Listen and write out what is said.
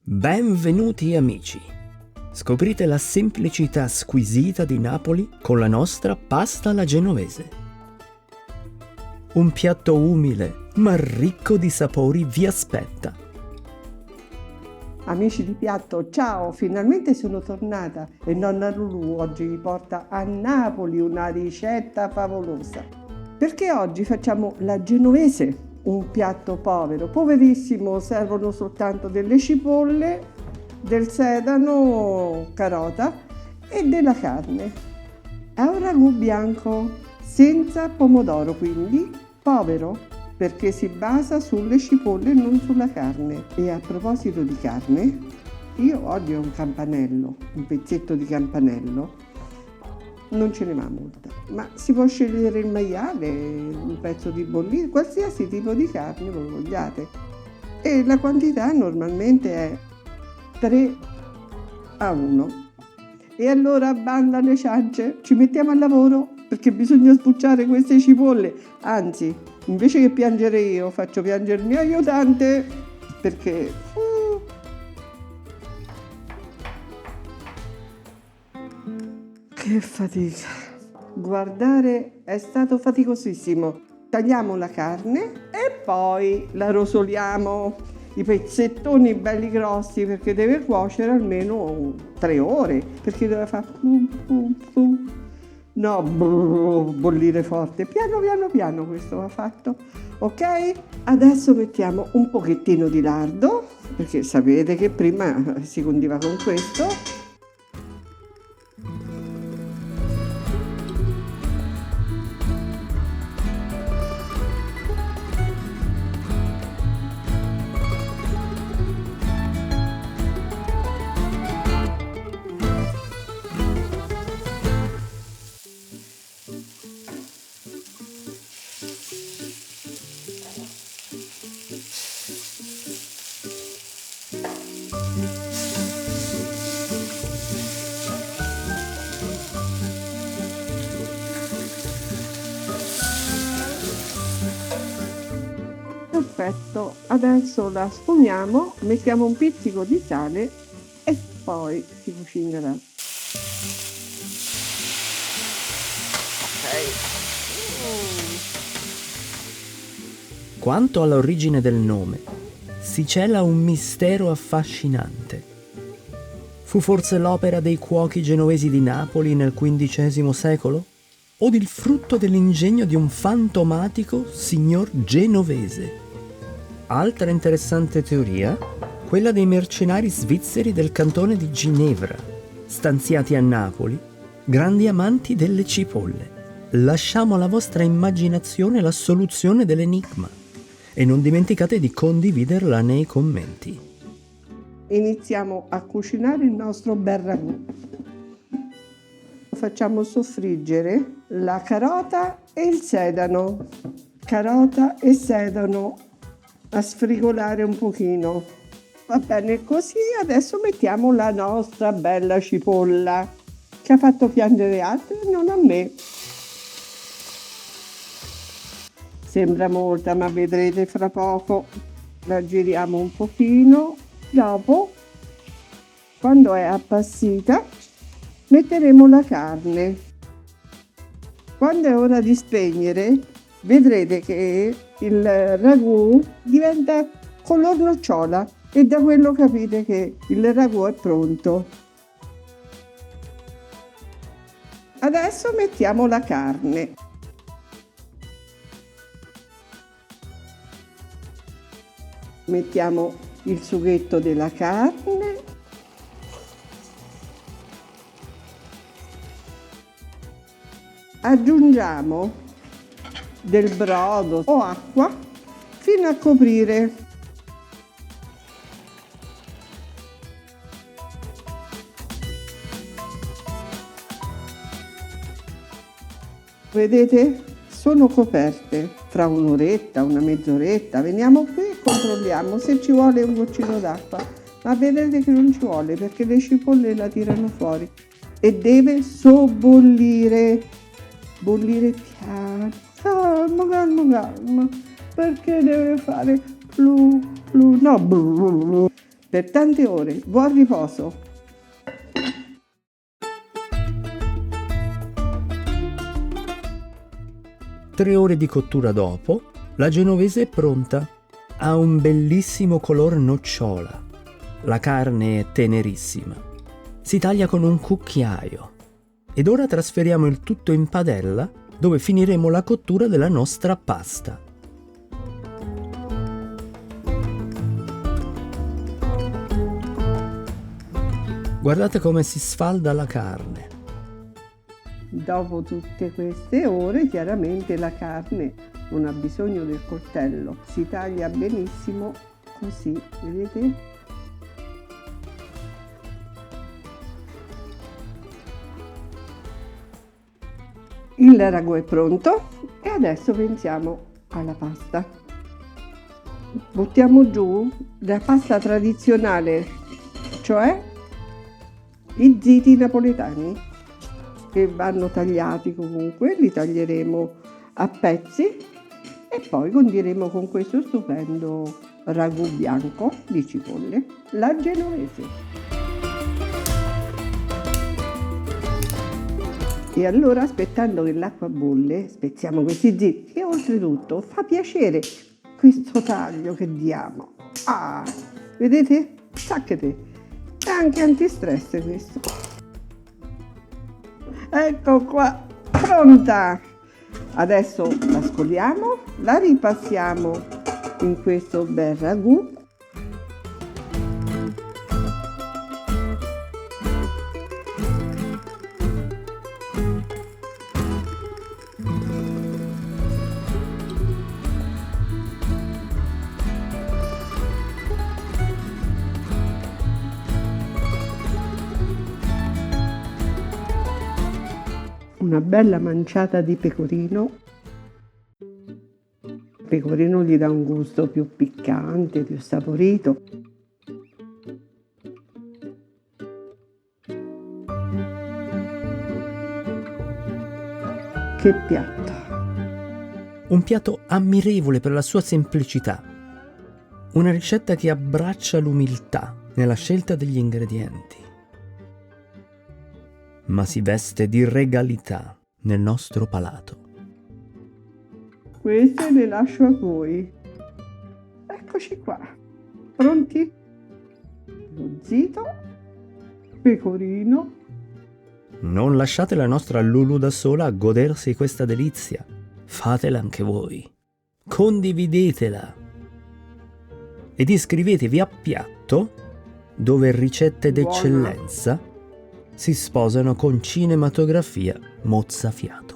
Benvenuti amici! Scoprite la semplicità squisita di Napoli con la nostra pasta alla genovese. Un piatto umile ma ricco di sapori vi aspetta. Amici di piatto, ciao! Finalmente sono tornata e nonna Lulu oggi vi porta a Napoli una ricetta favolosa. Perché oggi facciamo la genovese, un piatto povero, poverissimo, servono soltanto delle cipolle, del sedano, carota e della carne. È un ragù bianco, senza pomodoro, quindi povero, perché si basa sulle cipolle e non sulla carne. E a proposito di carne, io odio un campanello, un pezzetto di campanello. Non ce ne va molta, ma si può scegliere il maiale, un pezzo di bollito, qualsiasi tipo di carne voi vogliate. E la quantità normalmente è 3-1. E allora banda alle ciance, ci mettiamo al lavoro perché bisogna sbucciare queste cipolle. Anzi, invece che piangere io, faccio piangere il mio aiutante perché che fatica. Guardare è stato faticosissimo. Tagliamo la carne e poi la rosoliamo, i pezzettoni belli grossi, perché deve cuocere almeno 3 ore, perché deve fare plum plum plum. No, bollire forte. Piano questo va fatto. Ok? Adesso mettiamo un pochettino di lardo, perché sapete che prima si condiva con questo. Perfetto, adesso la sfumiamo, mettiamo un pizzico di sale e poi si cucinerà. Quanto all'origine del nome, si cela un mistero affascinante. Fu forse l'opera dei cuochi genovesi di Napoli nel XV secolo? O il frutto dell'ingegno di un fantomatico signor genovese? Altra interessante teoria, quella dei mercenari svizzeri del cantone di Ginevra, stanziati a Napoli, grandi amanti delle cipolle. Lasciamo alla vostra immaginazione la soluzione dell'enigma e non dimenticate di condividerla nei commenti. Iniziamo a cucinare il nostro bel ragù. Facciamo soffriggere la carota e il sedano. Carota e sedano a sfrigolare un pochino. Va bene così, adesso mettiamo la nostra bella cipolla che ha fatto piangere altri, non a me. Sembra molta, ma vedrete fra poco. La giriamo un pochino. Dopo, quando è appassita, metteremo la carne. Quando è ora di spegnere, vedrete che il ragù diventa color nocciola e da quello capite che il ragù è pronto. Adesso mettiamo la carne. Mettiamo il sughetto della carne. Aggiungiamo del brodo o acqua fino a coprire. Vedete? Sono coperte. Fra un'oretta, una mezz'oretta, veniamo qui e controlliamo se ci vuole un goccino d'acqua. Ma vedete che non ci vuole perché le cipolle la tirano fuori. E deve sobbollire. Bollire piano. Calma, perché deve fare no, per tante ore. Buon riposo! 3 ore di cottura dopo, la genovese è pronta. Ha un bellissimo color nocciola. La carne è tenerissima. Si taglia con un cucchiaio. Ed ora trasferiamo il tutto in padella, dove finiremo la cottura della nostra pasta. Guardate come si sfalda la carne. Dopo tutte queste ore, chiaramente la carne non ha bisogno del coltello, si taglia benissimo così, vedete? Il ragù è pronto e adesso pensiamo alla pasta. Buttiamo giù la pasta tradizionale, cioè i ziti napoletani, che vanno tagliati comunque, li taglieremo a pezzi e poi condiremo con questo stupendo ragù bianco di cipolle, la genovese. E allora, aspettando che l'acqua bolle, spezziamo questi ziti e oltretutto fa piacere questo taglio che diamo. Ah, vedete? Sacchete! È anche antistress questo. Ecco qua, pronta! Adesso la scoliamo, la ripassiamo in questo bel ragù. Una bella manciata di pecorino. Il pecorino gli dà un gusto più piccante, più saporito. Che piatto! Un piatto ammirevole per la sua semplicità. Una ricetta che abbraccia l'umiltà nella scelta degli ingredienti, ma si veste di regalità nel nostro palato. Queste le lascio a voi. Eccoci qua, pronti? Lo zito, pecorino. Non lasciate la nostra Lulu da sola a godersi questa delizia. Fatela anche voi. Condividetela. Ed iscrivetevi a Piatto, dove ricette d'eccellenza si sposano con cinematografia mozzafiato.